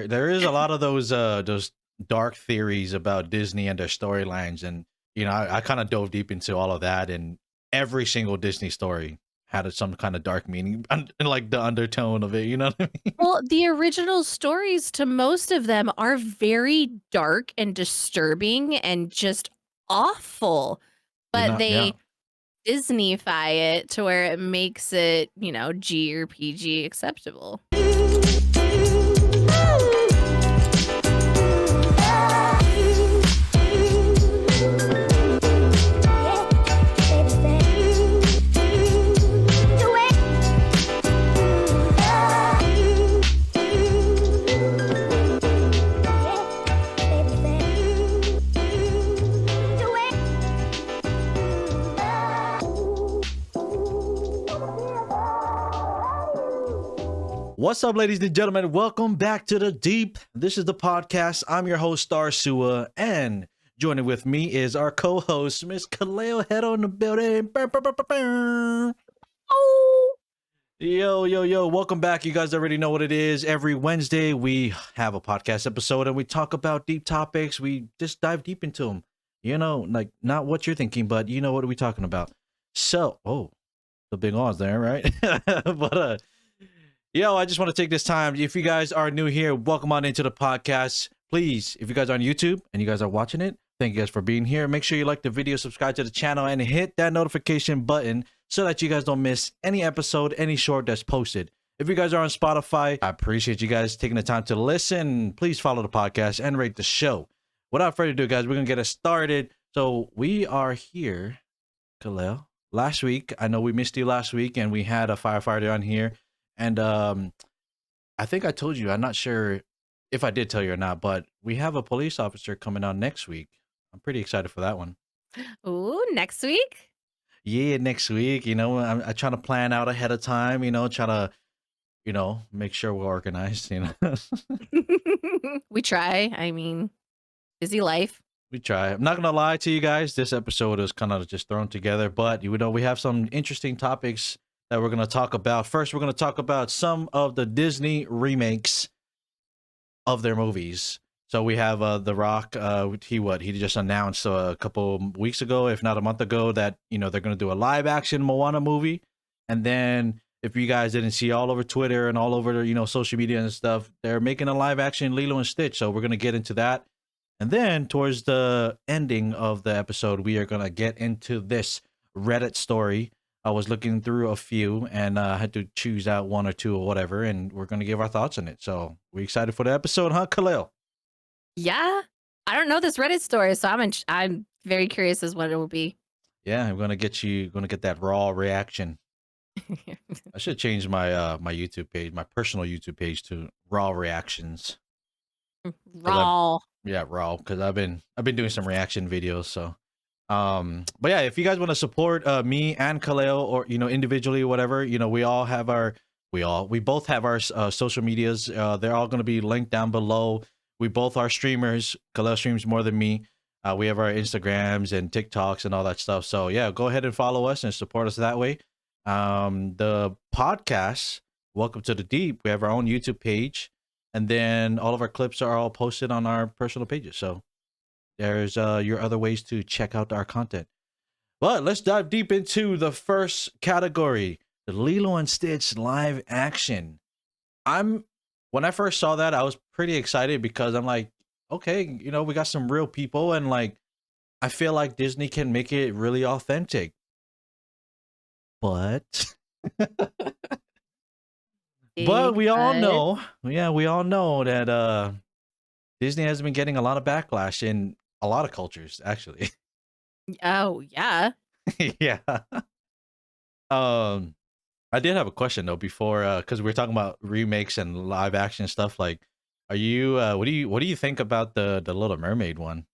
there is a lot of those dark theories about Disney and their storylines, and I kind of dove deep into all of that, and every single Disney story had some kind of dark meaning, and like the undertone of it. You know what I mean? Well, the original stories to most of them are very dark and disturbing and just awful, but Yeah. they Disneyfy it to where it makes it, G or PG acceptable. What's up, ladies and gentlemen? Welcome back to The Deep. This is the podcast. I'm your host, Starr, and joining with me is our co-host, Miss Kaleo Hettle in the building. Oh, Yo. Welcome back. You guys already know what it is. Every Wednesday, we have a podcast episode and we talk about deep topics. We just dive deep into them. Like not what you're thinking, but what are we talking about? So, the big odds there, right? But, I just want to take this time. If you guys are new here, welcome on into the podcast. Please, if you guys are on YouTube and you guys are watching it, thank you guys for being here. Make sure you like the video, subscribe to the channel, and hit that notification button so that you guys don't miss any episode, any short that's posted. If you guys are on Spotify, I appreciate you guys taking the time to listen. Please follow the podcast and rate the show. Without further ado, guys, we're going to get it started. So we are here, Kaleo. Last week, I know we missed you last week, and we had a firefighter on here. And I think I told you, I'm not sure if I did tell you or not, but we have a police officer coming on next week. I'm pretty excited for that one. ooh, next week? Yeah, next week. I'm trying to plan out ahead of time, try to, make sure we're organized. We try. I mean, busy life. We try. I'm not going to lie to you guys. This episode is kind of just thrown together, but we have some interesting topics that we're going to talk about. First, we're going to talk about some of the Disney remakes of their movies. So we have The Rock. He just announced a couple weeks ago, if not a month ago, that they're going to do a live action Moana movie. And then if you guys didn't see, all over Twitter and all over social media and stuff, they're making a live action Lilo and Stitch. So we're going to get into that. And then towards the ending of the episode, we are going to get into this Reddit story. I was looking through a few and I had to choose out one or two or whatever, and we're going to give our thoughts on it. So we excited for the episode, huh, Kaleo? Yeah. I don't know this Reddit story, so I'm very curious as what it will be. Yeah, I'm going to get that raw reaction. I should change my my YouTube page, my personal YouTube page, to raw reactions. Raw. Yeah, raw, because I've been doing some reaction videos. So but yeah, if you guys want to support me and Kaleo, or individually, whatever, we both have our social medias. They're all going to be linked down below. We both are streamers. Kaleo streams more than me. We have our Instagrams and TikToks and all that stuff. So yeah, go ahead and follow us and support us that way. The podcast, Welcome to the Deep, we have our own YouTube page, and then all of our clips are all posted on our personal pages. So there's your other ways to check out our content. But let's dive deep into the first category, the Lilo and Stitch live action. When I first saw that, I was pretty excited because I'm like, okay, we got some real people, and like, I feel like Disney can make it really authentic. But we all know, that Disney has been getting a lot of backlash in a lot of cultures, actually. Oh, yeah. Yeah. I did have a question though before, because we were talking about remakes and live action stuff. Like, are you what do you think about the Little Mermaid one?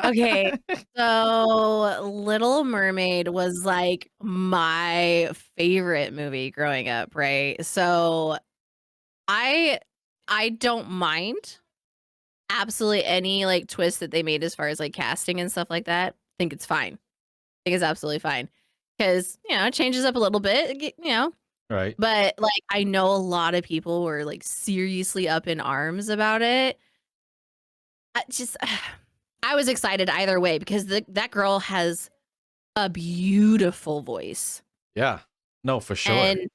Okay, so Little Mermaid was like my favorite movie growing up, right? So I I don't mind absolutely any like twist that they made as far as like casting and stuff like that. I think it's fine. I think it's absolutely fine because it changes up a little bit. Right. But, like, I know a lot of people were, like, seriously up in arms about it. I just I was excited either way because that girl has a beautiful voice, Yeah. No, for sure. and,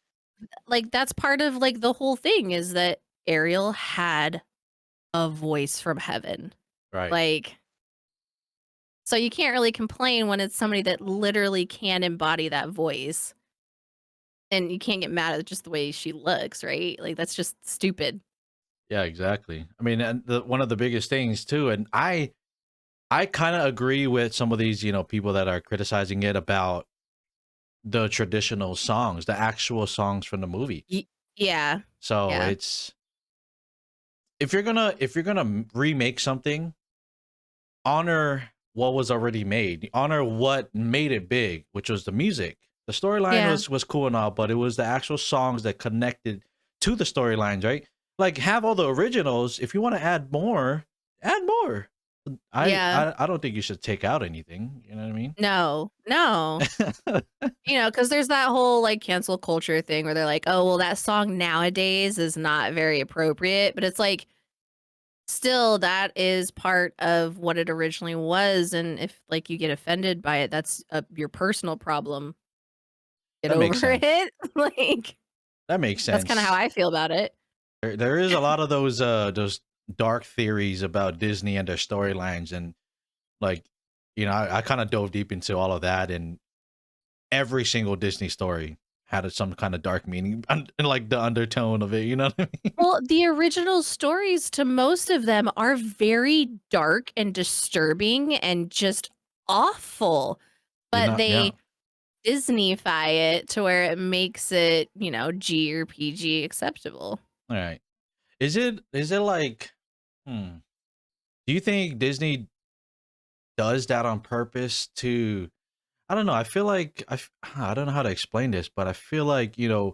like, that's part of, like, the whole thing is that Ariel had a voice from heaven. Right. Like, so you can't really complain when it's somebody that literally can embody that voice, and you can't get mad at just the way she looks, right? Like, that's just stupid. Yeah, exactly. I mean, and one of the biggest things too, and I kind of agree with some of these, people that are criticizing it about the traditional songs, the actual songs from the movie. Ye Yeah. So Yeah. it's if you're gonna remake something, honor what was already made, honor what made it big, which was the music. The storyline Yeah. was cool and all, but it was the actual songs that connected to the storylines, right? Like have all the originals. If you want to add more, add more. I, Yeah. I I don't think you should take out anything. You know what I mean? No. No. Because there's that whole, like, cancel culture thing where they're like, "Oh, well, that song nowadays is not very appropriate," but it's like, still, that is part of what it originally was, and if, like, you get offended by it, that's, your personal problem. Get That makes over sense. it. Like, That makes that's kinda how sense. I feel about it. There is a lot of those dark theories about Disney and their storylines, and like, I kind of dove deep into all of that, and every single Disney story had some kind of dark meaning, and like the undertone of it. You know what I mean? Well, the original stories to most of them are very dark and disturbing and just awful, but Yeah. they Disneyfy it to where it makes it, G or PG acceptable. All right. Is it like, hmm, do you think Disney does that on purpose to I don't know. I feel like I don't know how to explain this, but I feel like to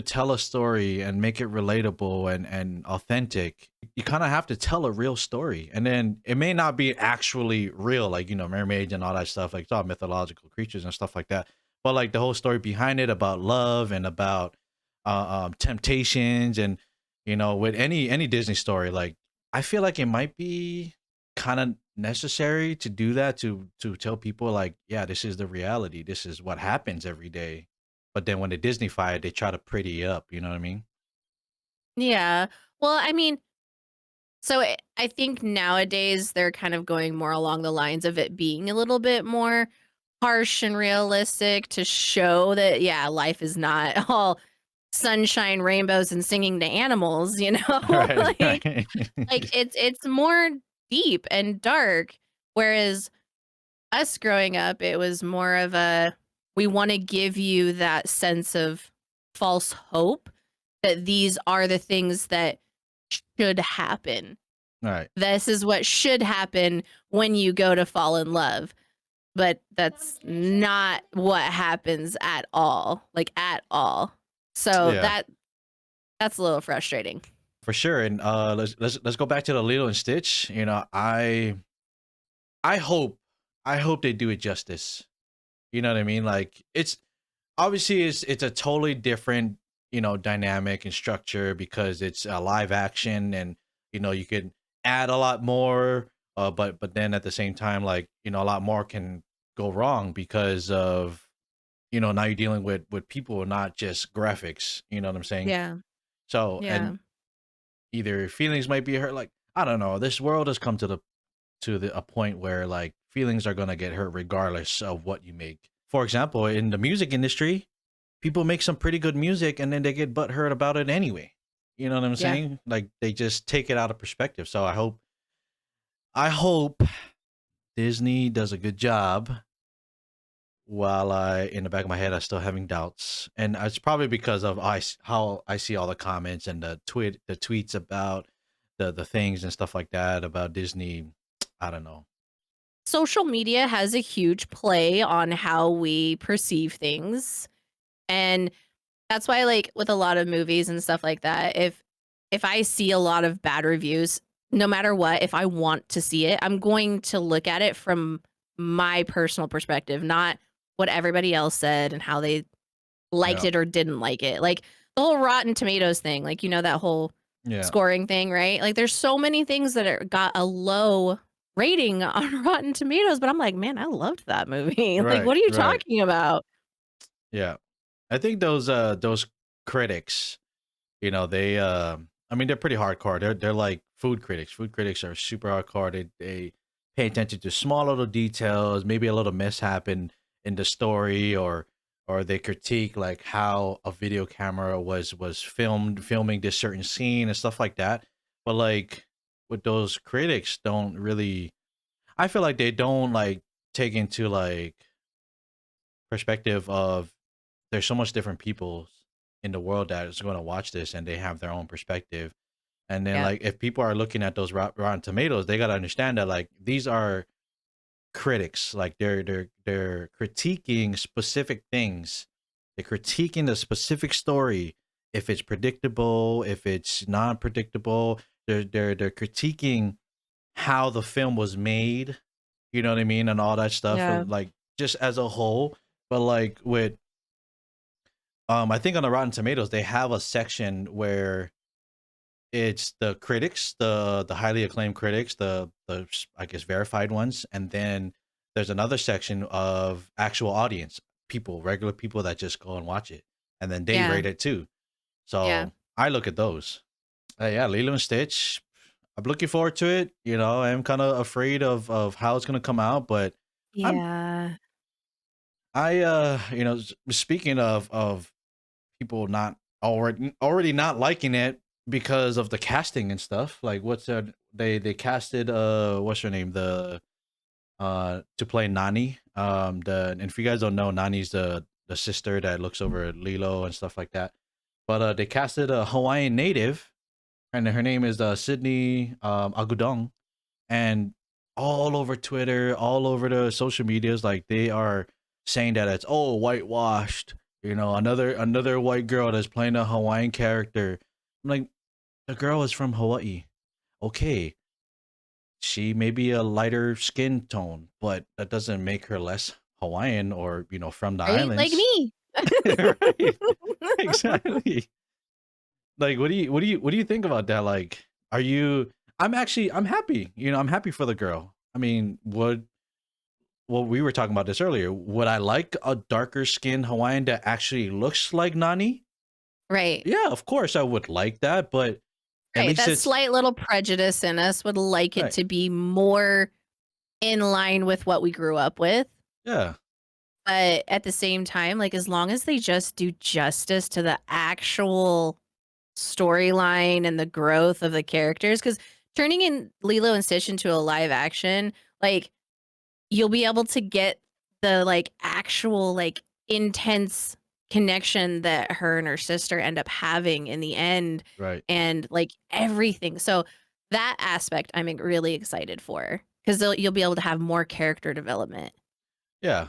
tell a story and make it relatable and authentic, you kind of have to tell a real story, and then it may not be actually real, like mermaids and all that stuff, like it's all mythological creatures and stuff like that. But like the whole story behind it about love and about temptations, and with any Disney story, like I feel like it might be kind of necessary to do that to tell people like, yeah, this is the reality, this is what happens every day. But then when they Disneyfy it, they try to pretty it up, you know what I mean? Yeah. Well, I mean, so I think nowadays they're kind of going more along the lines of it being a little bit more harsh and realistic to show that, yeah, life is not all sunshine, rainbows, and singing to animals, Right, like right. it's more deep and dark. Whereas us growing up, it was more of a we want to give you that sense of false hope that these are the things that should happen. Right. This is what should happen when you go to fall in love. But that's not what happens at all. Like at all. So Yeah, that's a little frustrating. for sure. And let's go back to the Lilo and Stitch. I hope they do it justice. You know what I mean? Like it's obviously it's a totally different dynamic and structure because it's a live action, and you could add a lot more, but then at the same time, like a lot more can go wrong because of now you're dealing with people, not just graphics. You know what I'm saying? Yeah. So, Yeah. and either feelings might be hurt, like I don't know, this world has come to a point where like feelings are gonna get hurt regardless of what you make. For example, in the music industry, people make some pretty good music and then they get butthurt about it anyway. You know what I'm Yeah. saying? Like they just take it out of perspective. So I hope Disney does a good job, while in the back of my head I still having doubts. And it's probably because of how I see all the comments and the tweets about the things and stuff like that about Disney. I don't know. Social media has a huge play on how we perceive things. And that's why, like, with a lot of movies and stuff like that, if I see a lot of bad reviews, no matter what, if I want to see it, I'm going to look at it from my personal perspective, not what everybody else said and how they liked Yeah. it or didn't like it. Like the whole Rotten Tomatoes thing, like that whole Yeah. scoring thing, right? Like there's so many things that got a low rating on Rotten Tomatoes, but I'm like, man, I loved that movie. Like, Right. what are you Right. talking about? Yeah. I think those critics, they I mean they're pretty hardcore. They're like food critics. Food critics are super hardcore. They pay attention to small little details, maybe a little mishap in the story, or they critique like how a video camera was filming this certain scene and stuff like that. But like with those critics don't really, I feel like they don't like take into like perspective of there's so much different people in the world that is going to watch this and they have their own perspective. And then Yeah. like if people are looking at those Rotten Tomatoes, they got to understand that like these are critics, like they're critiquing specific things. They're critiquing the specific story, if it's predictable, if it's non-predictable. They're critiquing how the film was made, you know what I mean, and all that stuff, Yeah. like just as a whole. But like with I think on the Rotten Tomatoes they have a section where it's the critics, the highly acclaimed critics, the I guess verified ones, and then there's another section of actual audience, people, regular people that just go and watch it, and then they Yeah. rate it too. Yeah. So I look at those. Yeah, Lilo and Stitch. I'm looking forward to it. I am kind of afraid of how it's gonna come out, but I'm Yeah. speaking of people not already not liking it because of the casting and stuff. Like they casted what's her name, the to play Nani. And if you guys don't know, Nani's the sister that looks over Lilo and stuff like that. But they casted a Hawaiian native, and her name is Sydney Agudong. And all over Twitter, all over the social medias, like they are saying that it's whitewashed. Another white girl that's playing a Hawaiian character. I'm like, the girl is from Hawaii. Okay, she may be a lighter skin tone, but that doesn't make her less Hawaiian or from the Right? Like islands. me. Right? Exactly. Like, what do you think about that? Like, are you? I'm happy. I'm happy for the girl. I mean, well, we were talking about this earlier. Would I like a darker skinned Hawaiian that actually looks like Nani? Right. Yeah, of course I would like that, but at Right. least That it's slight little prejudice in us would like it right. to be more in line with what we grew up with. Yeah, But at the same time, like as long as they just do justice to the actual storyline and the growth of the characters, because turning in Lilo and Stitch into a live action, like you'll be able to get the like actual like intense connection that her and her sister end up having in the end right. and like everything. So that aspect I'm really excited for because you'll be able to have more character development. Yeah.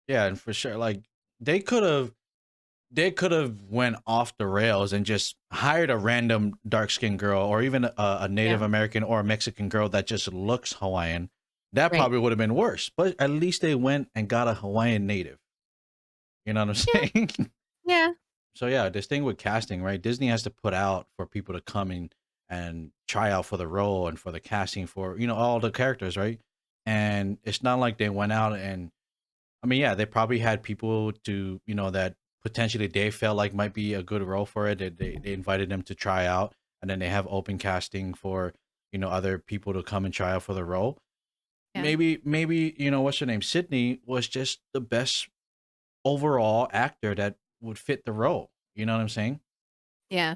Yeah, and for sure like they could have went off the rails and just hired a random dark skinned girl or even a Native Yeah. American or a Mexican girl that just looks Hawaiian. That Right. probably would have been worse. But at least they went and got a Hawaiian native. You know what I'm Yeah. saying? Yeah. So yeah, this thing with casting, right? Disney has to put out for people to come in and try out for the role and for the casting for, all the characters, right? And it's not like they went out and I mean, yeah, they probably had people to, that potentially they felt like might be a good role for it. They invited them to try out, and then they have open casting for, other people to come and try out for the role. Yeah. Maybe, what's her name? Sydney was just the best overall actor that would fit the role. You know what I'm saying? Yeah.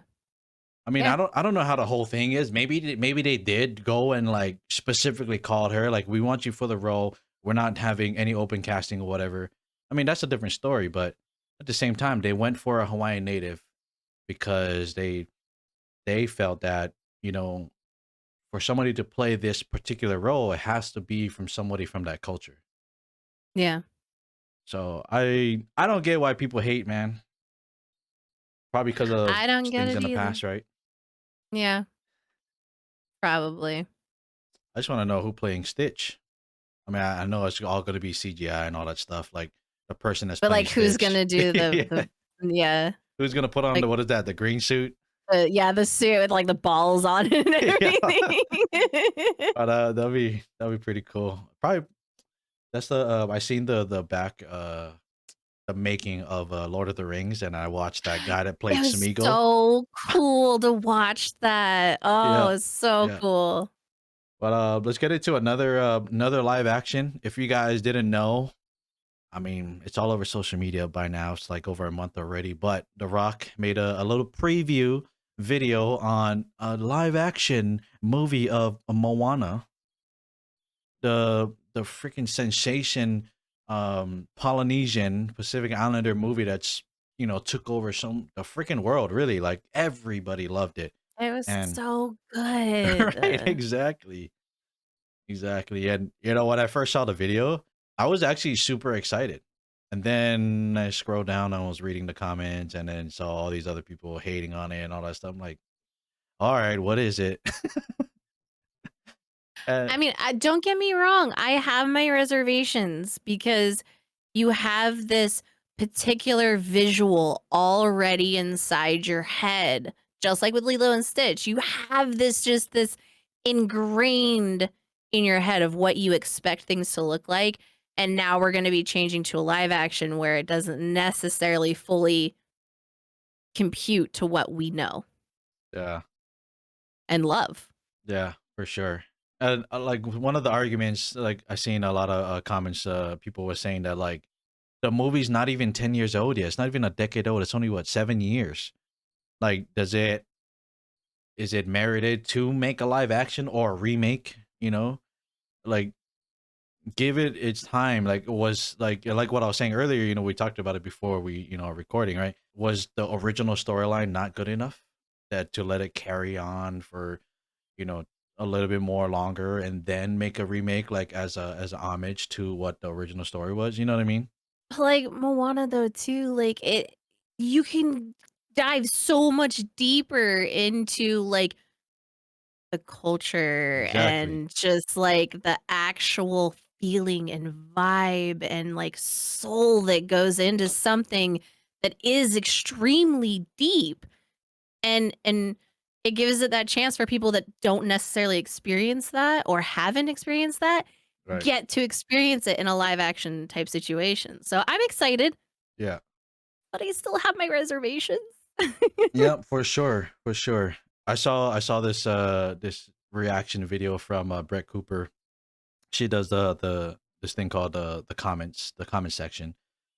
I mean, Yeah. I don't know how the whole thing is. Maybe they did go and like specifically called her like we want you for the role. We're not having any open casting or whatever. I mean, that's a different story, but at the same time, they went for a Hawaiian native because they felt that, you know, for somebody to play this particular role, it has to be from somebody from that culture. Yeah. So I don't get why people hate, man. Probably because of I don't get things it in the either. past, right? Yeah. Probably. I just want to know who playing Stitch. I mean, I know it's all going to be CGI and all that stuff. Like the person that's But playing like who's Stitch. gonna do the Yeah. Yeah, Who's gonna put on like, the what is that? The green suit? yeah, the suit with, like, the balls on it and Yeah. everything. But that'd be pretty cool. Probably that's the I seen the back the making of Lord of the Rings, and I watched that guy that It played was Smeagol. so cool to watch that. Oh, Yeah, it's so yeah. cool. But let's get into another live action. If you guys didn't know, I mean, it's all over social media by now. It's like over a month already. But The Rock made a little preview video on a live action movie of Moana, the freaking sensation Polynesian Pacific Islander movie that's took over the freaking world, really. Like everybody loved it. It was And so good. right, exactly. Exactly. And when I first saw the video, I was actually super excited. And then I scrolled down and was reading the comments and then saw all these other people hating on it and all that stuff. I'm like, all right, what is it? uh, I mean, don't get me wrong, I have my reservations because you have this particular visual already inside your head, just like with Lilo and Stitch. You have this ingrained in your head of what you expect things to look like, and now we're gonna be changing to a live action where it doesn't necessarily fully compute to what we know yeah, and love. yeah, for sure. And like one of the arguments, like I seen a lot of comments, people were saying that like the movie's not even 10 years old yet. It's not even a decade old. It's only what, 7 years. Like, is it merited to make a live action or a remake? Like give it its time. Like it was like what I was saying earlier. We talked about it before we are recording. Right? Was the original storyline not good enough that to let it carry on for you know a little bit more longer and then make a remake like as a homage to what the original story was? You know what I mean? Like Moana though too, like you can dive so much deeper into like the culture Exactly. and just like the actual feeling and vibe and like soul that goes into something that is extremely deep and it gives it that chance for people that don't necessarily experience that or haven't experienced that Right. get to experience it in a live action type situation. So I'm excited, Yeah. but I still have my reservations. Yep, for sure, for sure. I saw this reaction video from Brett Cooper. She does the this thing called the comment section,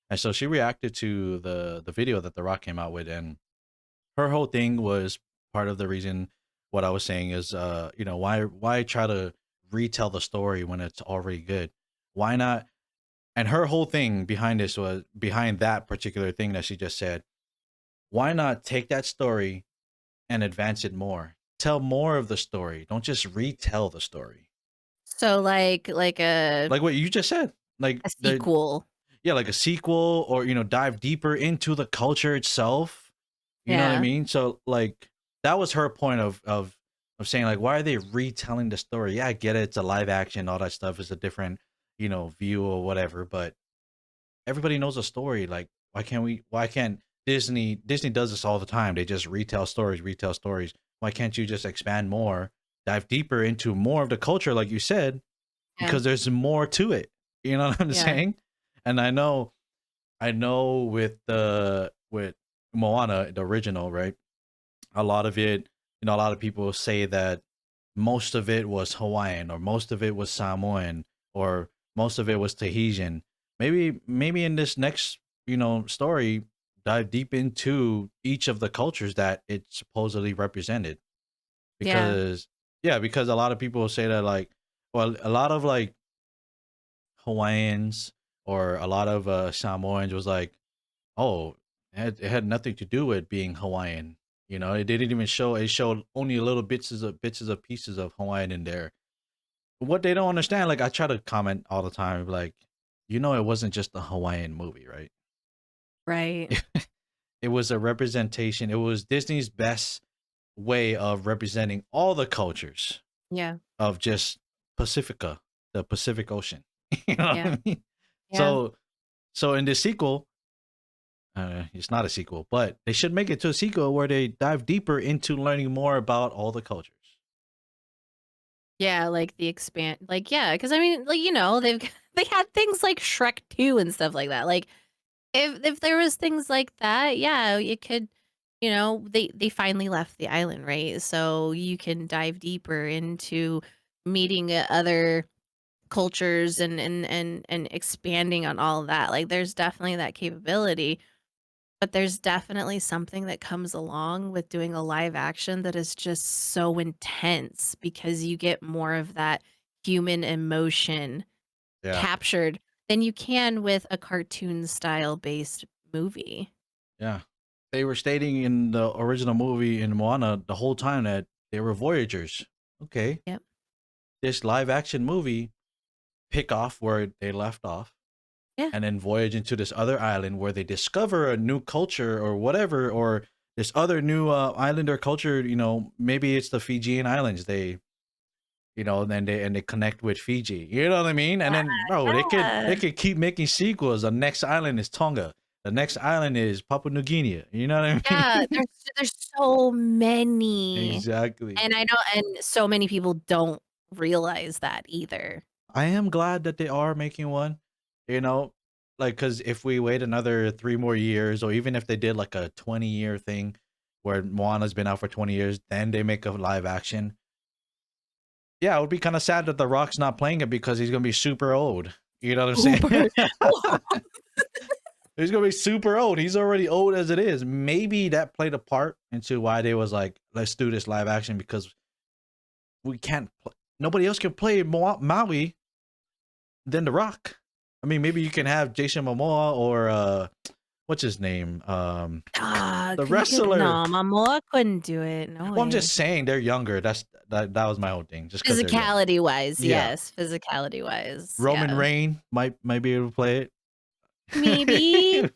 and so she reacted to the video that The Rock came out with, and her whole thing was part of the reason. What I was saying is, why try to retell the story when it's already good? Why not? And her whole thing behind this was behind that particular thing that she just said. Why not take that story and advance it more. Tell more of the story. Don't just retell the story. So like Like what you just said. Like a the sequel. yeah, like a sequel or dive deeper into the culture itself. You know what I Yeah. mean? So like that was her point of saying like why are they retelling the story? Yeah, I get it. It's a live action, all that stuff is a different, view or whatever, but everybody knows a story. Like, why can't Disney does this all the time. They just retell stories. Why can't you just expand more, dive deeper into more of the culture, like you said, Yeah. because there's more to it. You know what I'm Yeah. saying? And I know with Moana, the original, right? A lot of it, a lot of people say that most of it was Hawaiian or most of it was Samoan or most of it was Tahitian. Maybe in this next, story, dive deep into each of the cultures that it supposedly represented. Yeah. Because yeah, because a lot of people say that like well, a lot of like Hawaiians or a lot of Samoans was like, oh, it had nothing to do with being Hawaiian. It didn't even show. It showed only a little bits of pieces of Hawaiian in there. What they don't understand, like I try to comment all the time, like, it wasn't just a Hawaiian movie, right? Right. It was a representation. It was Disney's best way of representing all the cultures Yeah. of just Pacifica, the Pacific Ocean. You know what Yeah. I mean? Yeah. So, so in this sequel, It's not a sequel, but they should make it to a sequel where they dive deeper into learning more about all the cultures. Yeah, like the expand like, yeah, because I mean, like, they've they had things like Shrek 2 and stuff like that. Like, if there was things like that, yeah, it could, they finally left the island, right? So you can dive deeper into meeting other cultures and expanding on all of that. Like, there's definitely that capability. But there's definitely something that comes along with doing a live action that is just so intense because you get more of that human emotion Yeah, captured than you can with a cartoon style based movie. yeah. They were stating in the original movie in Moana the whole time that they were voyagers. Okay, Yep. this live action movie pick off where they left off Yeah. and then voyage into this other island where they discover a new culture or whatever, or this other new island or culture. Maybe it's the Fijian Islands. Then they connect with Fiji. You know what I mean? And then, bro, they could keep making sequels. The next island is Tonga. The next island is Papua New Guinea. You know what I Yeah, mean? there's so many. Exactly. And I know and so many people don't realize that either. I am glad that they are making one. You know, because if we wait another 3 more years, or even if they did like a 20-year thing where Moana's been out for 20 years, then they make a live action. Yeah, it would be kind of sad that The Rock's not playing it because he's gonna be super old. You know what I'm saying? Super. He's gonna be super old. He's already old as it is. Maybe that played a part into why they was like, let's do this live action because we can't. Nobody else can play Maui than The Rock. I mean, maybe you can have Jason Momoa or what's his name? The wrestler. No, Momoa couldn't do it. No Well, I'm way. just saying they're younger. That was my whole thing. Just because they're young. Physicality wise, Yeah. yes. Physicality wise, Roman yeah. Reign might be able to play it. Maybe.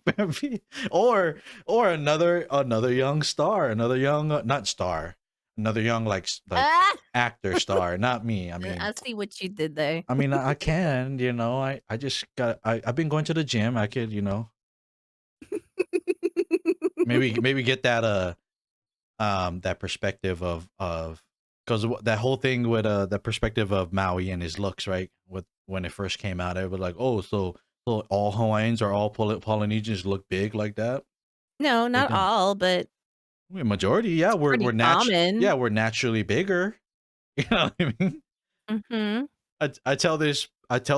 or another young star, another young not star, another young like Ah! actor star, not me. I mean, I see what you did there. I can, I just got I've been going to the gym. I could, maybe get that perspective of because that whole thing with the perspective of Maui and his looks, right? With when it first came out, it was like, oh, so all Hawaiians or all Polynesians look big like that. No, They not don't. all, but Majority, yeah, it's pretty yeah, common. we're naturally bigger. You know what I mean? Mhm. I tell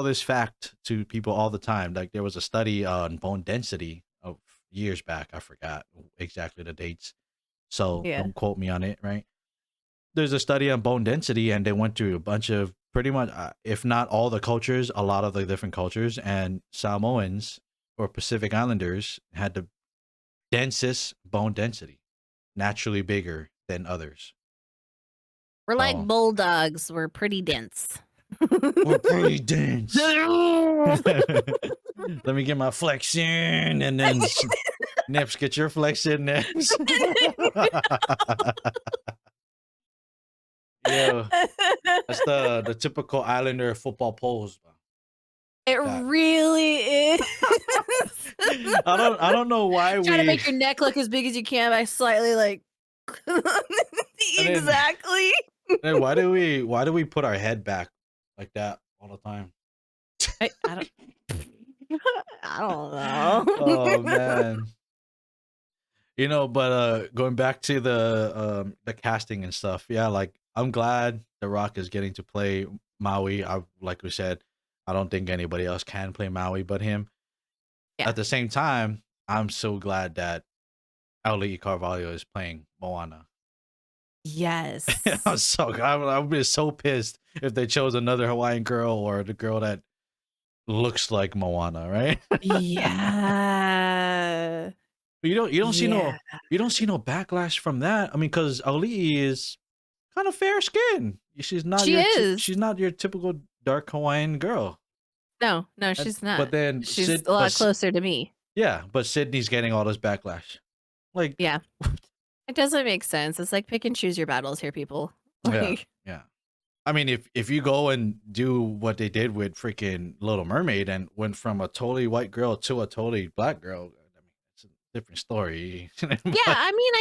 this fact to people all the time. Like there was a study on bone density of years back. I forgot exactly the dates, so Yeah. don't quote me on it. Right? There's a study on bone density, and they went through a bunch of pretty much, if not all the cultures, a lot of the different cultures, and Samoans or Pacific Islanders had the densest bone density, naturally bigger than others. We're like So bulldogs. We're pretty dense. we're pretty dense. Let me get my flex in, and then Nips, get your flex in, Nips. Yo, that's the typical Islander football pose. It That really is. I don't know why Try to we make your neck look as big as you can by slightly like and then exactly. why do we put our head back like that all the time? I don't I don't know. Oh man. But going back to the casting and stuff, yeah, like I'm glad The Rock is getting to play Maui. Like we said, I don't think anybody else can play Maui but him. Yeah. At the same time, I'm so glad that Ali Carvalho is playing Moana. Yes. I'd be so pissed if they chose another Hawaiian girl or the girl that looks like Moana, right? Yeah. But you don't see Yeah. no backlash from that. I mean, because Ali is kind of fair skin. She is. She's not your typical dark Hawaiian girl. No, she's But not. then She's a lot closer to me. Yeah, but Sydney's getting all this backlash. Like, Yeah. It doesn't make sense. It's like pick and choose your battles here, people. yeah, Like, yeah. I mean, if you go and do what they did with freaking Little Mermaid and went from a totally white girl to a totally black girl, I mean, different story. Yeah, But I mean,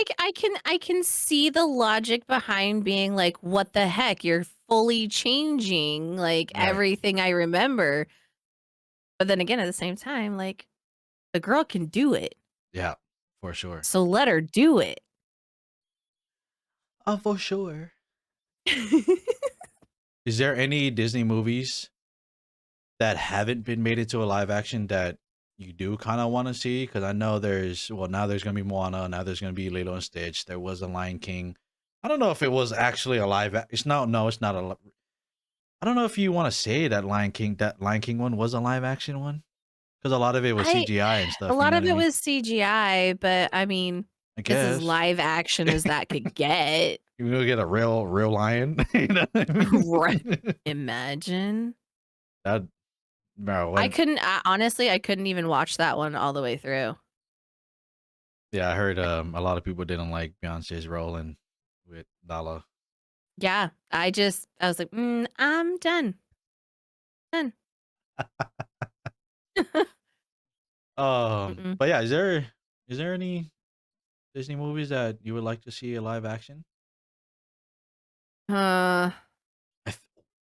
I can see the logic behind being like, "What the heck? You're fully changing, like, right. everything I remember." But then again, at the same time, like, the girl can do it, Yeah, for sure. so let her do it. Oh, for sure. Is there any Disney movies that haven't been made into a live action that you do kind of want to see? Because I know now there's gonna be Moana, now there's gonna be Lilo and Stitch. There was a Lion King. I don't know if it was actually a it's not. No, it's not a. I don't know if you want to say that Lion King one was a live action one because a lot of it was I CGI and A stuff. You lot know of what I it mean? was CGI, but I mean, I it's as guess live action as that could get. you will get a real lion. You know what I Right. mean? Imagine. that bro, when Honestly, I couldn't even watch that one all the way through. yeah, I heard a lot of people didn't like Beyonce's role in with Nala. Yeah, I was like, I'm done. Done. Mm-mm. But yeah, is there any Disney movies that you would like to see a live action? Uh, I th-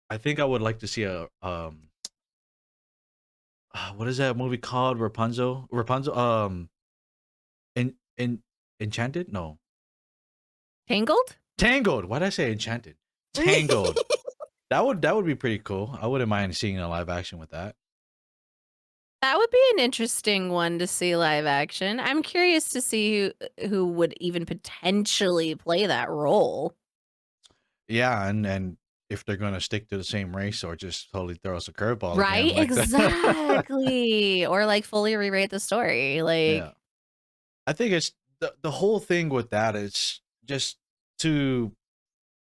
I think I would like to see a what is that movie called? Rapunzel in Enchanted? No. Tangled? Tangled. Why did I say Enchanted? Tangled. That would be pretty cool. I wouldn't mind seeing a live action with that. That would be an interesting one to see live action. I'm curious to see who would even potentially play that role. Yeah, and if they're gonna stick to the same race or just totally throw us a curveball again Right? like that. Exactly. Or like fully rewrite the story. Yeah. Like, I think it's the whole thing with that is just to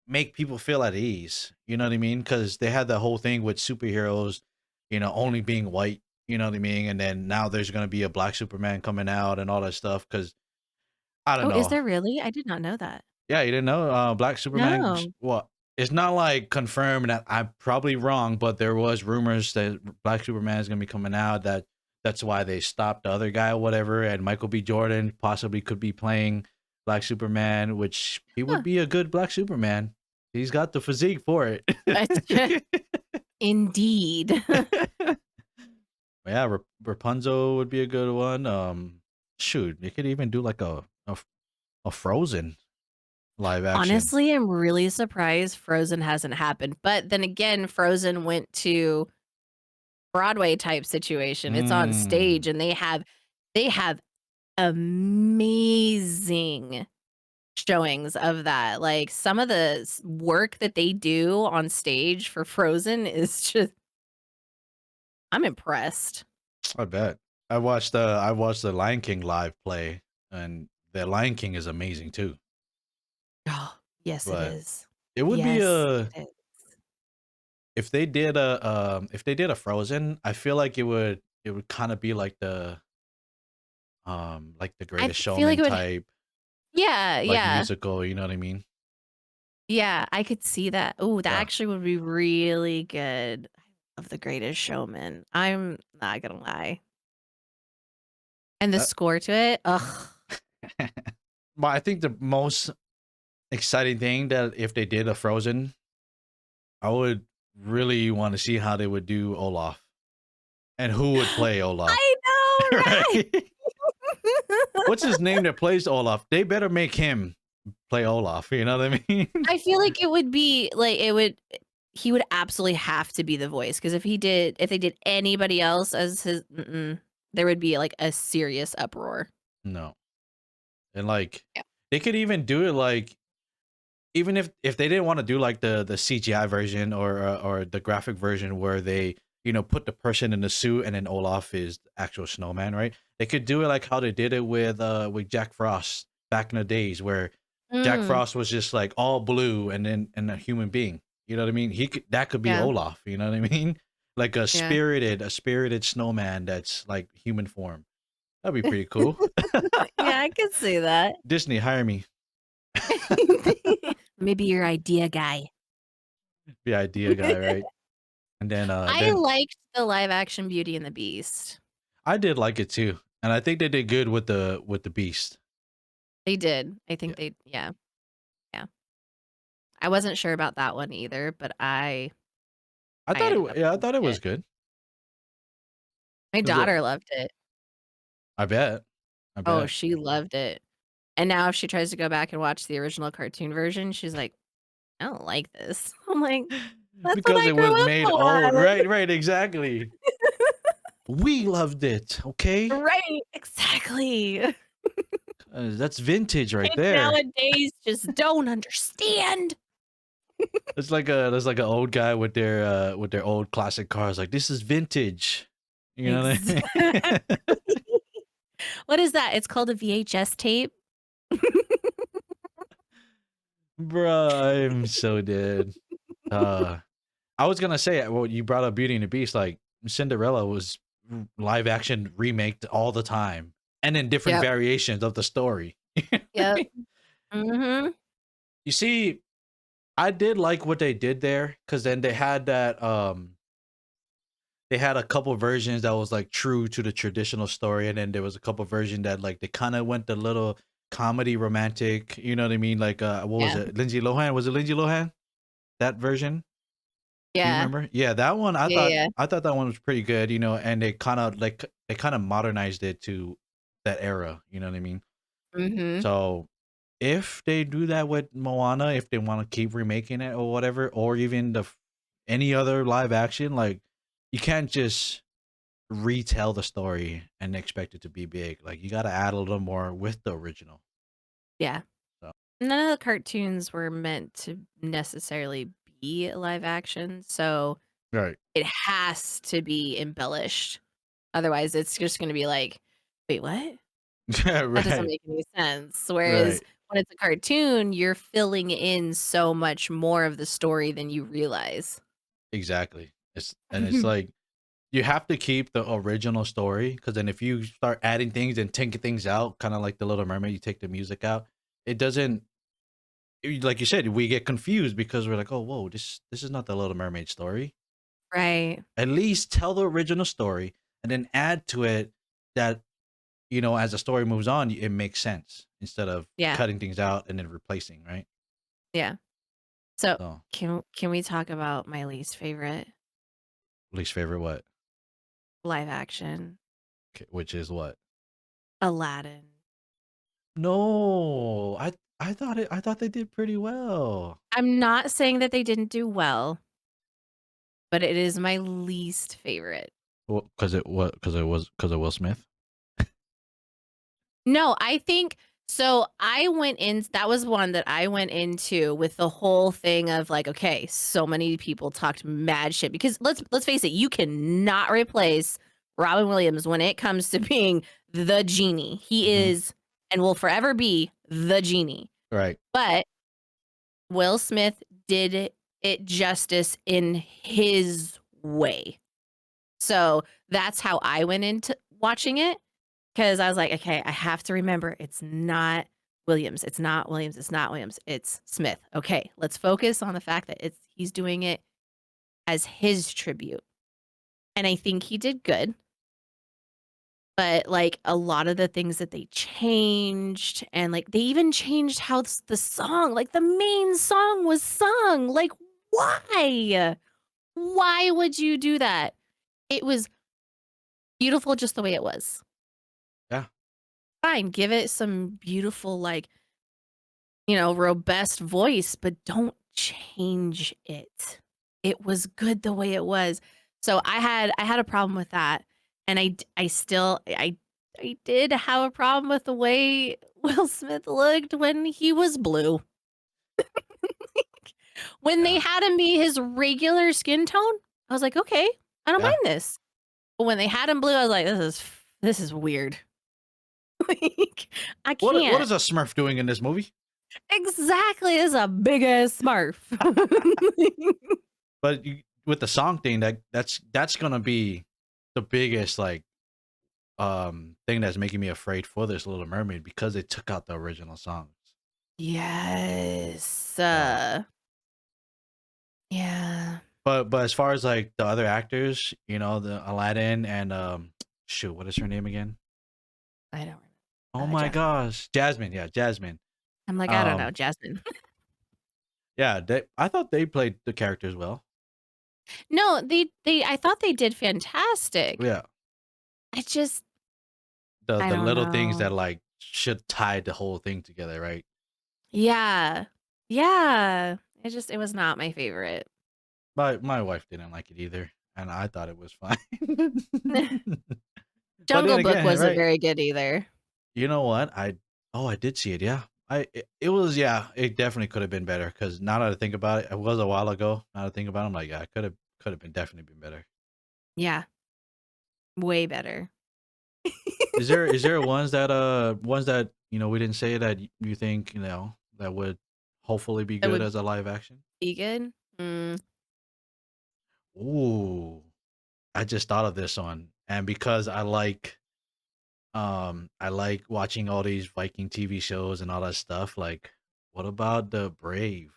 make people feel at ease. You know what I mean? Because they had the whole thing with superheroes, only being white. You know what I mean? And then now there's gonna be a black Superman coming out and all that stuff. Because I don't oh, is know. there really? I did not know that. Yeah, you didn't know Black Superman. No. Well, it's not like confirmed that I'm probably wrong, but there was rumors that Black Superman is gonna be coming out. That's why they stopped the other guy or whatever, and Michael B. Jordan possibly could be playing Black Superman, which he would Huh. be a good Black Superman. He's got the physique for it. Indeed. Yeah, Rapunzel would be a good one. Shoot, they could even do like a Frozen live action. Honestly, I'm really surprised Frozen hasn't happened. But then again, Frozen went to Broadway type situation. It's on Mm. stage and they have amazing showings of that. Like some of the work that they do on stage for Frozen is just I'm impressed. I bet. I watched the Lion King live play, and the Lion King is amazing too. Oh, yes, it But is. it would be Yes, a it is. if they did a Frozen, I feel like it would kind of be like the I Greatest feel like Showman it would type, yeah, like yeah. musical. You know what I mean? Yeah, I could see that. Oh, that Yeah. actually would be really good. I love The Greatest Showman. I'm not gonna lie. And the That, score to it, ugh. but I think the most exciting thing that if they did a Frozen, I would really want to see how they would do Olaf and who would play Olaf. I know, right? Right? What's his name that plays Olaf? They better make him play Olaf. You know what I mean? I feel like it would be like he would absolutely have to be the voice because if they did anybody else as his there would be like a serious uproar. No, and like Yeah. they could even do it like even if they didn't want to do like the CGI version or the graphic version where they put the person in the suit and then Olaf is the actual snowman, right? They could do it like how they did it with Jack Frost back in the days where Jack Mm, Frost was just like all blue and a human being. You know what I mean? That could be yeah. Olaf. You know what I mean? Like Yeah. a spirited snowman that's like human form. That'd be pretty cool. Yeah, I could see that. Disney, hire me. Maybe your idea guy. The idea guy, right? And I then liked the live action Beauty and the Beast. I did like it too. And I think they did good with the Beast. They did. I Yeah. think they yeah, yeah. I wasn't sure about that one either, but I ended up I liking thought it was it. good. My 'Cause, daughter loved it. I bet. I Oh, bet. she loved it. And now if she tries to go back and watch the original cartoon version, she's like, "I don't like this." I'm like, "That's what Because I it was grew up made old. on." Right, right, exactly. We loved it, okay? Right, exactly. That's vintage right Kids there. nowadays just don't understand. It's like an old guy with their old classic cars, like, "This is vintage." You know what I Exactly. mean? What is that? It's called a VHS tape? Bruh, I'm so dead. Uh, I was gonna say, well, you brought up Beauty and the Beast, like, Cinderella was live action remake all the time, and in different Yep, variations of the story. yep. Mhm. You see, I did like what they did there, because then they had that, they had a couple versions that was, like, true to the traditional story, and then there was a couple version that, like, they kinda went the little comedy romantic, you know what I mean? Like, what was Yeah, it? Lindsay Lohan? Was it Lindsay Lohan? That version? Do you yeah. remember? Yeah, that one, Yeah, yeah. I thought that one was pretty good, you know, and they kinda modernized it to that era, you know what I mean? Mhm. So, if they do that with Moana, if they wanna keep remaking it or whatever, or even any other live action, like, you can't just retell the story and expect it to be big. Like, you gotta add a little more with the original. Yeah. So None of the cartoons were meant to necessarily be live action, so right. it has to be embellished. Otherwise, it's just gonna be like, "Wait, what? Yeah, That doesn't right, make any sense." Whereas right. when it's a cartoon, you're filling in so much more of the story than you realize. Exactly. It's like you have to keep the original story, because then if you start adding things and taking things out, kind of like the Little Mermaid, you take the music out. It doesn't like you said, we get confused because we're like, oh, whoa, this is not the Little Mermaid story. Right. At least tell the original story and then add to it that, you know, as the story moves on, it makes sense instead of Yeah, cutting things out and then replacing, right? yeah. So, So, can we talk about my least favorite least favorite what? live action? Which is what? Aladdin. No, I thought they did pretty well. I'm not saying that they didn't do well, but it is my least favorite. Well, because it Will Smith. No, I think so I went in that was one that I went into with the whole thing of like, okay, so many people talked mad shit because let's face it, you cannot replace Robin Williams when it comes to being the genie. He Mhm. is and will forever be the genie. Right. But Will Smith did it justice in his way. So that's how I went into watching it. 'Cause I was like, "Okay, I have to remember it's not Williams, it's not Williams, it's not Williams, it's Smith. Okay, let's focus on the fact that he's doing it as his tribute." And I think he did good, but, like, a lot of the things that they changed and, like, they even changed how the song like, the main song was sung, like, why? Why would you do that? It was beautiful just the way it was. Yeah. Fine, give it some beautiful, like, robust voice, but don't change it. It was good the way it was. So I had a problem with that, and I still I did have a problem with the way Will Smith looked when he was blue. When they Yeah. had him be his regular skin tone, I was like, "Okay, I don't mind Yeah. this." But when they had him blue, I was like, "This is weird." Like, I What can't. is a Smurf doing in this movie? Exactly, it's a big ass Smurf. But with the song thing, that's gonna be the biggest like thing that's making me afraid for this Little Mermaid, because they took out the original songs. Yes, So, yeah. but as far as like the other actors, you know, the Aladdin and shoot, what is her name again? I don't remember. Oh my Jasmine. gosh, Jasmine. Yeah, Jasmine. I'm like, I don't know, Um, Jasmine. yeah, I thought they played the characters well. No, they I thought they did fantastic. Yeah, I just I the don't little things know. that like should tie the whole thing together, right? Yeah. Yeah. It was not my favorite. My wife didn't like it either, and I thought it was fine. But then Jungle Book again, wasn't right? very good either. You know what? I did see it. Yeah, it was, yeah. It definitely could have been better because now that I think about it, it was a while ago. Now that I think about it, I'm like, yeah, it could have been definitely been better. Yeah, way better. Is there ones that we didn't say that you think that would hopefully be That good would as a live action? be good? Ooh, I just thought of this one, and because I like watching all these Viking TV shows and all that stuff. Like, what about the Brave?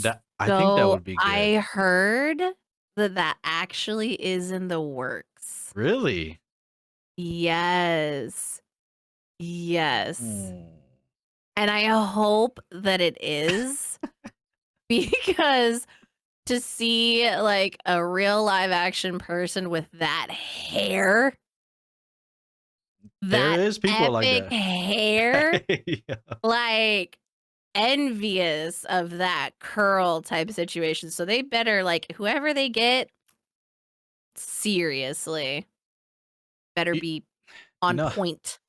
That I think that So, would be good. I heard that that actually is in the works. Really? Yes. Yes. Mm. And I hope that it is because to see, like, a real live action person with that hair, There that is people like epic that. hair, Yeah. like, envious of that curl type of situation. So they better, like, whoever they get, seriously, better You, be you on know, point.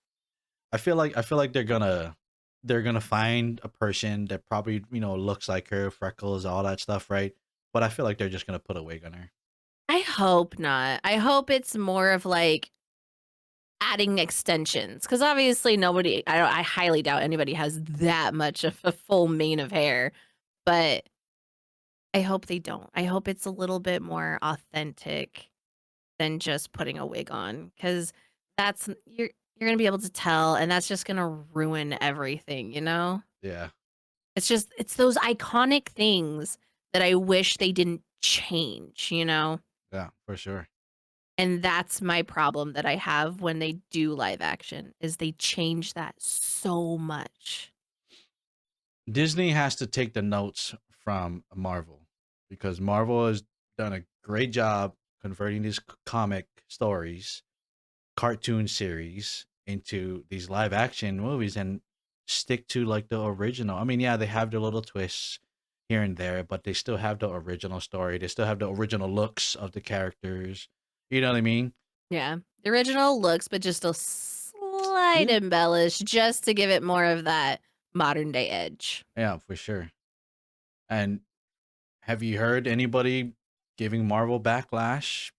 I feel like they're gonna find a person that probably looks like her, freckles, all that stuff, right? But I feel like they're just gonna put a wig on her. I hope not. I hope it's more of, like, adding extensions, because obviously nobody I highly doubt anybody has that much of a full mane of hair, but I hope they don't. I hope it's a little bit more authentic than just putting a wig on, because that's you're gonna be able to tell, and that's just gonna ruin everything, you know? Yeah, It's those iconic things that I wish they didn't change, you know? yeah, for sure. And that's my problem that I have when they do live action, is they change that so much. Disney has to take the notes from Marvel because Marvel has done a great job converting these comic stories, cartoon series into these live action movies and stick to like the original. I mean, yeah, they have their little twists here and there, but they still have the original story. They still have the original looks of the characters. You know what I mean? Yeah. The original looks, but just a slight Yeah. embellish just to give it more of that modern day edge. Yeah, for sure. And have you heard anybody giving Marvel backlash?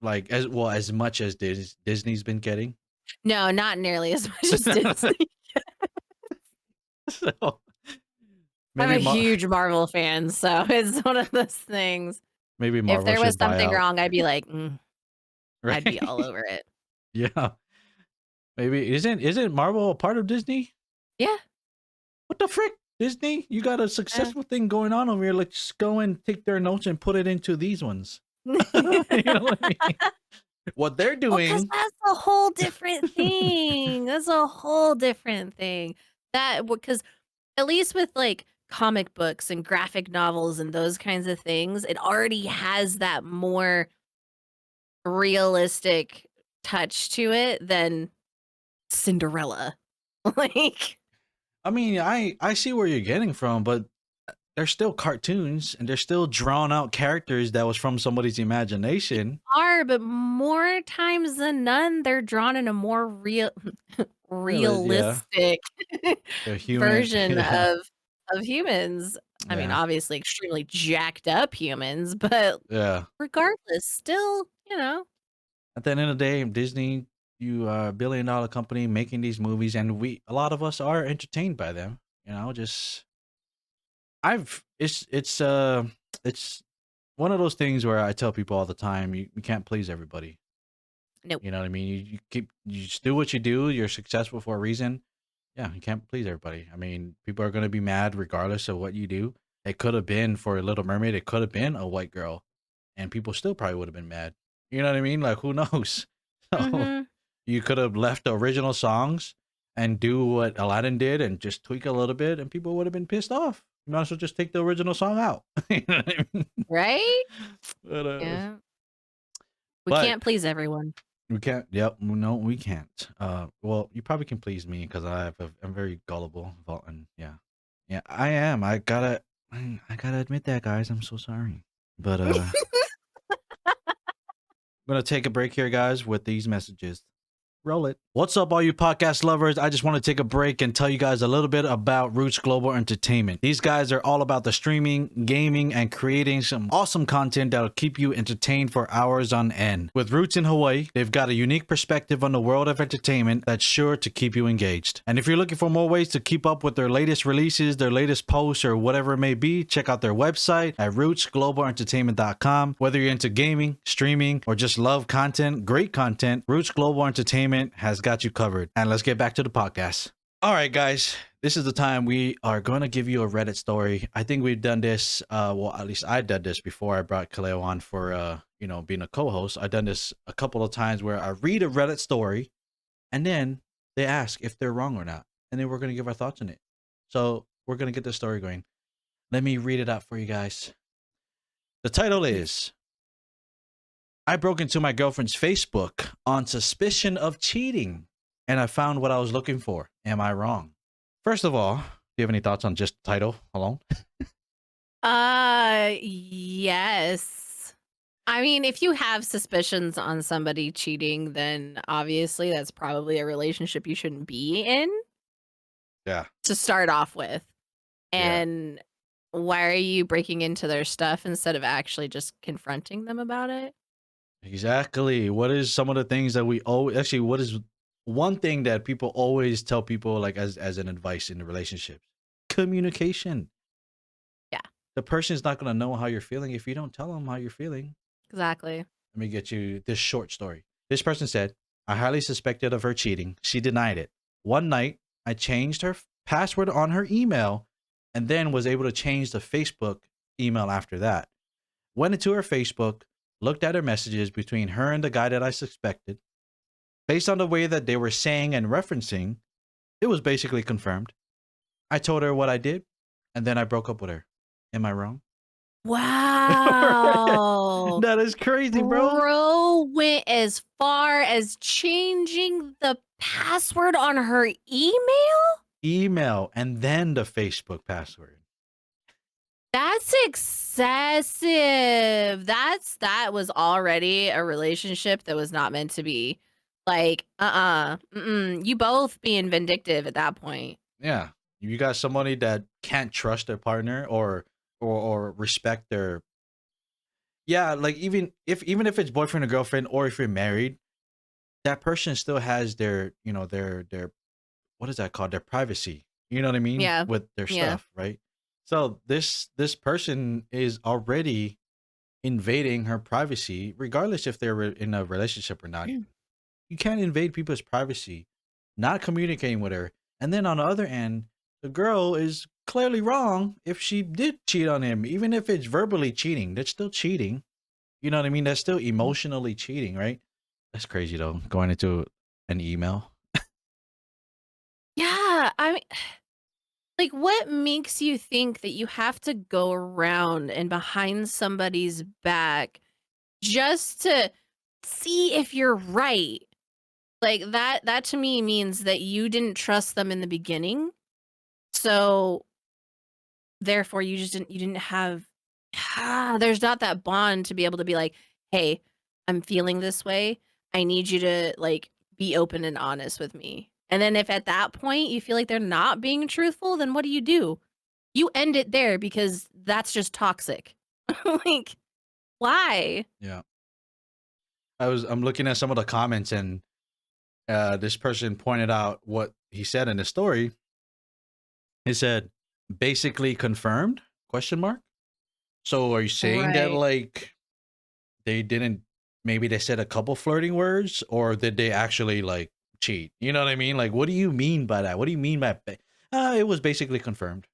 Like as well as much as Disney's been getting. No, not nearly as much as Disney. So I'm maybe a huge Marvel fan, so it's one of those things. maybe If Marvel there was should buy something out, wrong, I'd be like, I'd be right? all over it. Yeah, maybe isn't Marvel a part of Disney? Yeah. What the frick, Disney? You got a Yeah. successful thing going on over here. Let's go and take their notes and put it into these ones. You know what I mean? What they're Well, because doing. that's a whole different thing. That's a whole different thing. That because at least with, like, comic books and graphic novels and those kinds of things, it already has that more realistic touch to it than Cinderella. Like, I mean, I see where you're getting from, but they're still cartoons and they're still drawn out characters that was from somebody's imagination. but more times than none, they're drawn in a more Really, yeah. realistic They're human. version Yeah. of humans. I mean, Yeah. obviously extremely jacked up humans, but Yeah. regardless, still, At the end of the day, Disney, you are a $1 billion company making these movies, and a lot of us are entertained by them. Just it's one of those things where I tell people all the time, you can't please everybody. nope. You know what I mean? You just do what you do. You're successful for a reason. Yeah, you can't please everybody. I mean, people are gonna be mad regardless of what you do. It could have been for Little Mermaid. It could have been a white girl, and people still probably would have been mad. You know what I mean? Like, who knows? So Mhm. You could have left the original songs and do what Aladdin did and just tweak a little bit, and people would have been pissed off. You might as well just take the original song out. You know what I mean? Right? But, Yeah. We but can't please everyone. we can't. Yep. No, we can't. Well, you probably can please me because I'm very gullible. And yeah, I am. I gotta admit that, guys. I'm so sorry. But I'm gonna take a break here, guys, with these messages. Roll it. What's up, all you podcast lovers? I just want to take a break and tell you guys a little bit about Rootz Global Entertainment. These guys are all about the streaming, gaming, and creating some awesome content that'll keep you entertained for hours on end. With roots in Hawaii, they've got a unique perspective on the world of entertainment that's sure to keep you engaged. And if you're looking for more ways to keep up with their latest releases, their latest posts, or whatever it may be, check out their website at rootsglobalentertainment.com. Whether you're into gaming, streaming, or just love content, great content, Rootz Global Entertainment has got you covered. And let's get back to the podcast. All right, guys, this is the time we are going to give you a Reddit story. I think we've done this. Well, at least I did this before I brought Kaleo on for, being a co-host. I've done this a couple of times where I read a Reddit story and then they ask if they're wrong or not. And then we're going to give our thoughts on it. So we're going to get the story going. Let me read it out for you guys. The title is, I broke into my girlfriend's Facebook on suspicion of cheating, and I found what I was looking for. Am I wrong? First of all, do you have any thoughts on just the title alone? Yes. I mean, if you have suspicions on somebody cheating, then obviously that's probably a relationship you shouldn't be in Yeah. to start off with. Yeah. And why are you breaking into their stuff instead of actually just confronting them about it? Exactly. What is some of the things that we always actually? What is one thing that people always tell people like as an advice in the relationships? Communication. Yeah, The person's not gonna know how you're feeling if you don't tell them how you're feeling. exactly. Let me get you this short story. This person said, I highly suspected of her cheating. She denied it. One night, I changed her password on her email and then was able to change the Facebook email after that. Went into her Facebook, looked at her messages between her and the guy that I suspected. Based on the way that they were saying and referencing, it was basically confirmed. I told her what I did, and then I broke up with her. Am I wrong? Wow. That is crazy, bro. Bro went as far as changing the password on her email? Email and then the Facebook password. That's excessive. That was already a relationship that was not meant to be. Like, you both being vindictive at that point. Yeah. You got somebody that can't trust their partner or respect their, yeah, like even if it's boyfriend or girlfriend or if you're married, that person still has their, their what is that called? Their privacy. You know what I mean? Yeah. With their Yeah. stuff, right? So this person is already invading her privacy, regardless if they're in a relationship or not. Mm. You can't invade people's privacy, not communicating with her. And then on the other end, the girl is clearly wrong if she did cheat on him, even if it's verbally cheating. That's still cheating. You know what I mean? That's still emotionally cheating, right? That's crazy though. Going into an email. Yeah, I mean, like, what makes you think that you have to go around and behind somebody's back just to see if you're right? Like, that to me means that you didn't trust them in the beginning. So, therefore, you didn't have there's not that bond to be able to be like, "Hey, I'm feeling this way. I need you to, like, be open and honest with me." And then if at that point you feel like they're not being truthful, then what do? You end it there because that's just toxic. Like, why? Yeah. I'm looking at some of the comments and this person pointed out what he said in the story. He said, basically confirmed? Question mark. So are you saying that Right. like they didn't, maybe they said a couple flirting words, or did they actually like cheat? You know what I mean? Like, what do you mean by that? What do you mean by it was basically confirmed?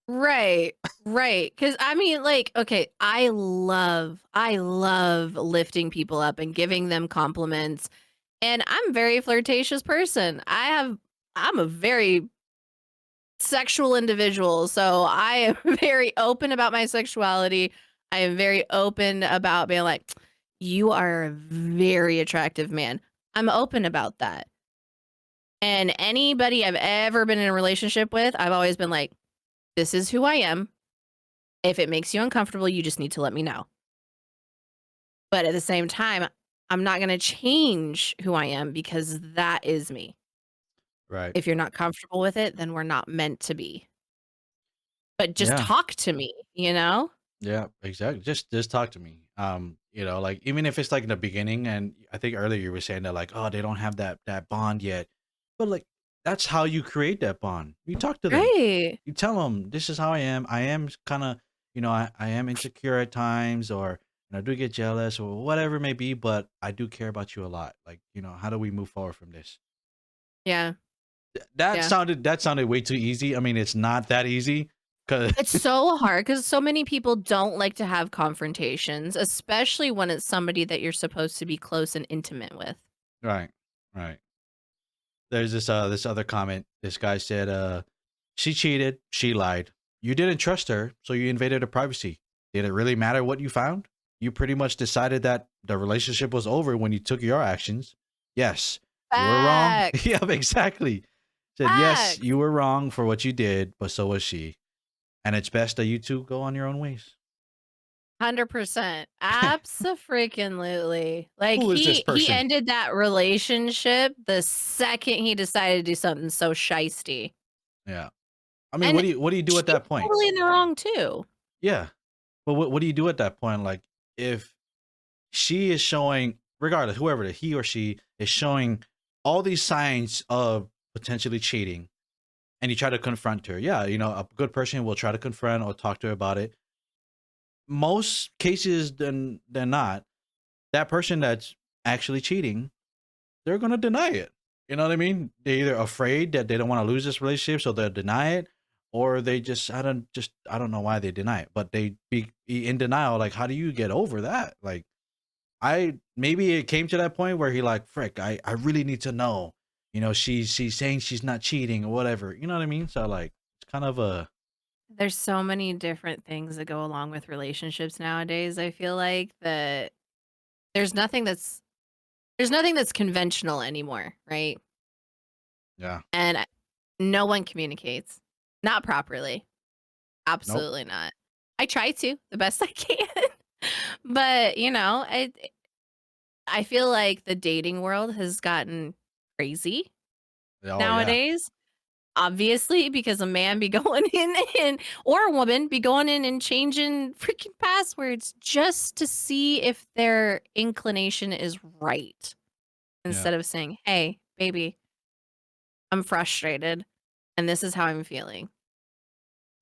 Right. Right. Cause I mean, like, okay, I love lifting people up and giving them compliments And I'm a very flirtatious person. I'm a very sexual individual, so I am very open about my sexuality. I am very open about being like, "You are a very attractive man." I'm open about that. And anybody I've ever been in a relationship with, I've always been like, "This is who I am. If it makes you uncomfortable, you just need to let me know." But at the same time, I'm not gonna change who I am because that is me. Right. If you're not comfortable with it, then we're not meant to be. But just Yeah. talk to me, you know? Yeah, exactly. Just talk to me. Like even if it's like in the beginning, and I think earlier you were saying that like, oh, they don't have that bond yet. But like that's how you create that bond. You talk to them. Right. You tell them this is how I am. I am kind of, I am insecure at times, or I do get jealous or whatever it may be, but I do care about you a lot. Like, how do we move forward from this? Yeah, That yeah. sounded way too easy. I mean, it's not that easy because It's so hard because so many people don't like to have confrontations, especially when it's somebody that you're supposed to be close and intimate with. right, right. There's this other comment. This guy said, she cheated, she lied. You didn't trust her, so you invaded her privacy. Did it really matter what you found? You pretty much decided that the relationship was over when you took your actions. Yes, you were wrong. Facts, Yep, exactly. Said, yes, facts. you were wrong for what you did, but so was she. And it's best that you two go on your own ways. 100%. Abso-freaking-lutely. Like, Who is this he person? ended that relationship the second he decided to do something so shisty. Yeah. I mean, And what do you do at she's that point? totally in the wrong too. Yeah. But what do you do at that point? Like, if she is showing, regardless, whoever he or she is showing all these signs of potentially cheating, and you try to confront her. Yeah, a good person will try to confront or talk to her about it. Most cases than not, that person that's actually cheating, they're gonna deny it. You know what I mean? They're either afraid that they don't want to lose this relationship, so they'll deny it, or they I don't know why they deny it, but they be in denial. Like, how do you get over that? Like, I maybe it came to that point where he like, frick, I really need to know. She's saying she's not cheating or whatever. You know what I mean? So like it's kind of a There's so many different things that go along with relationships nowadays, I feel like, that there's nothing that's there's nothing that's conventional anymore, right? yeah. And no one communicates. Not properly. Nope. Absolutely not. I try to the best I can. But, I feel like the dating world has gotten crazy Oh yeah. nowadays. Obviously, because a man be going in and or a woman be going in and changing freaking passwords just to see if their inclination is right, Yeah. instead of saying, "Hey, baby, I'm frustrated and this is how I'm feeling."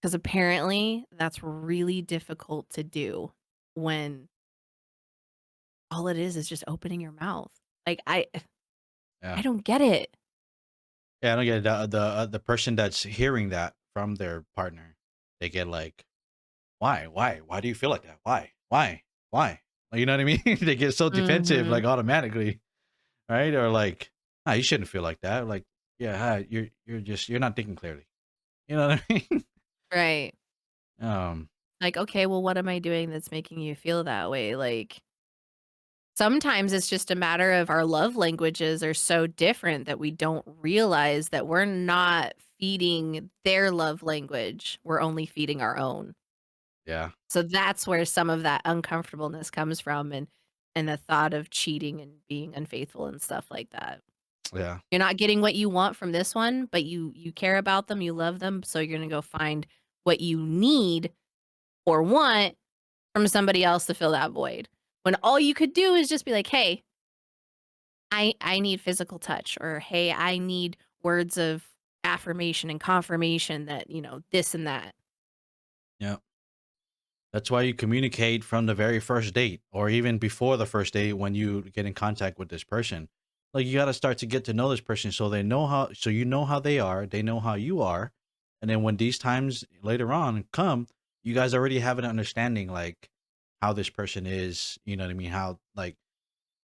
Because apparently that's really difficult to do when all it is just opening your mouth. Like, I Yeah. don't get it. Yeah. I don't get it. The person that's hearing that from their partner, they get like, why do you feel like that? Why? Like, you know what I mean? They get so defensive Mhm. like automatically, right? Or like, ah, you shouldn't feel like that. Like, yeah, hi, you're not thinking clearly. You know what I mean? Right. um. Like, "Okay, well, what am I doing that's making you feel that way?" Like, sometimes it's just a matter of our love languages are so different that we don't realize that we're not feeding their love language, we're only feeding our own. Yeah. So that's where some of that uncomfortableness comes from, and the thought of cheating and being unfaithful and stuff like that. Yeah. You're not getting what you want from this one, but you care about them, you love them, so you're gonna go find what you need or want from somebody else to fill that void. When all you could do is just be like, "Hey, I need physical touch," or, "Hey, I need words of affirmation and confirmation that, this and that." Yeah. That's why you communicate from the very first date or even before the first date when you get in contact with this person. Like, you got to start to get to know this person so you know how they are, they know how you are. And then when these times later on come, you guys already have an understanding like how this person is, you know what I mean? How like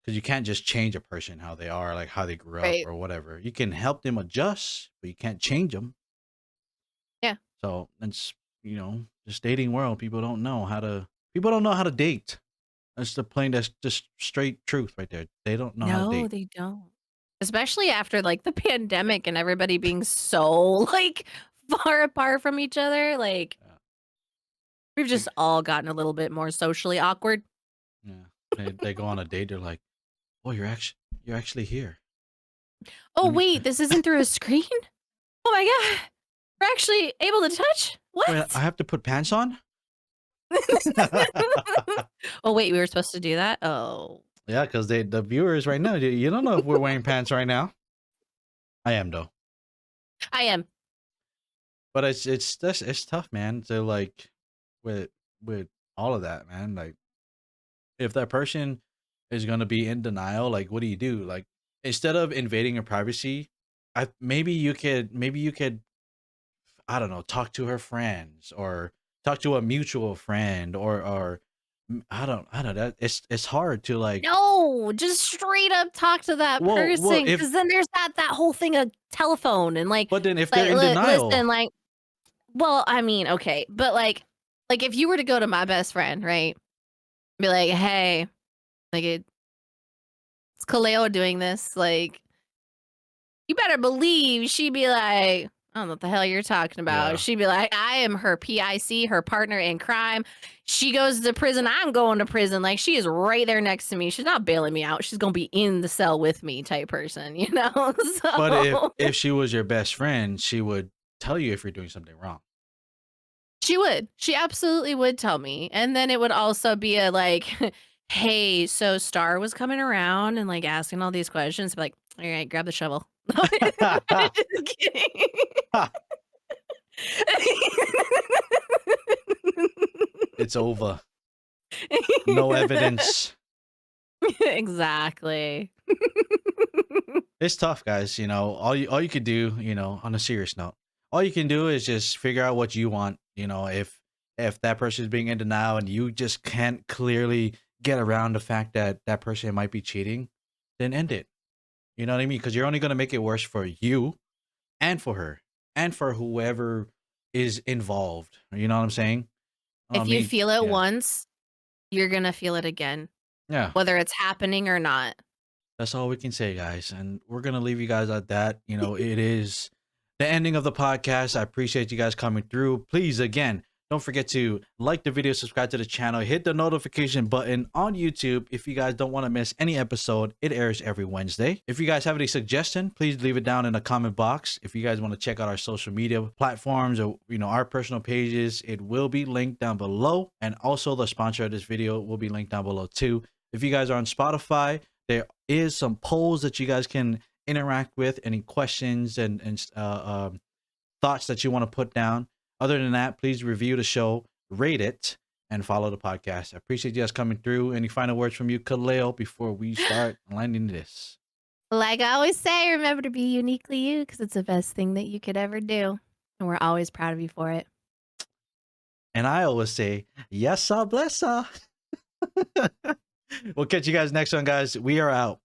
because you can't just change a person how they are, like how they grew up Right. or whatever. You can help them adjust, but you can't change them. Yeah. So that's just dating world. People don't know how to date. That's just straight truth right there. They don't know how to No, date. they don't. Especially after, like, the pandemic and everybody being so, like, far apart from each other, like, Yeah. we've just Like, all gotten a little bit more socially awkward. yeah. They go on a date. They're like, "Oh, you're actually here. "Oh, Let me wait, this isn't through a screen? Oh my god, we're actually able to touch? wait. I What?" have to put pants on." Oh, wait, we were supposed to do that? Oh. Yeah, because the viewers right now, you don't know if we're wearing pants right now. I am though, I am. but it's tough, man. To like with with all of that, man. Like if that person is gonna be in denial, like what do you do? Like instead of invading your privacy, I maybe you could I don't know, talk to her friends or talk to a mutual friend or I don't know. It's hard to like No, just straight up talk to that well person, if because then there's that whole thing of telephone and, but then if they're like, in denial. listen, like well, I mean, okay, but, like, if you were to go to my best friend, right, be like, "Hey, like, it's Kaleo doing this," like, you better believe she'd be like, "I don't know what the hell you're talking about." Yeah. She'd be like, "I am her PIC, her partner in crime. She goes to prison, I'm going to prison." Like, she is right there next to me. She's not bailing me out. She's gonna be in the cell with me type person, you know? But So if she was your best friend, she would tell you if you're doing something wrong. she would. She absolutely would tell me. And then it would also be a like, "Hey, so Starr was coming around and like asking all these questions." Be like, "All right, grab the shovel." Just kidding. It's over. No evidence. Exactly. It's tough, guys. All you could do, on a serious note, all you can do is just figure out what you want. If that person is being in denial and you just can't clearly get around the fact that that person might be cheating, then end it. You know what I mean? Because you're only gonna make it worse for you and for her and for whoever is involved. You know what I'm saying? If you Me, feel it yeah, once, you're gonna feel it again, yeah. whether it's happening or not. That's all we can say, guys. And we're going to leave you guys at that. It is the ending of the podcast. I appreciate you guys coming through. Please, again, don't forget to like the video, subscribe to the channel, hit the notification button on YouTube. If you guys don't want to miss any episode, it airs every Wednesday. If you guys have any suggestion, please leave it down in the comment box. If you guys want to check out our social media platforms or, our personal pages, it will be linked down below. And also the sponsor of this video will be linked down below too. If you guys are on Spotify, there is some polls that you guys can interact with, any questions and thoughts that you want to put down. Other than that, please review the show, rate it, and follow the podcast. I appreciate you guys coming through. Any final words from you, Kaleo, before we start landing this? Like I always say, remember to be uniquely you because it's the best thing that you could ever do. And we're always proud of you for it. And I always say, yes, sir, bless her. We'll catch you guys next one, guys. We are out.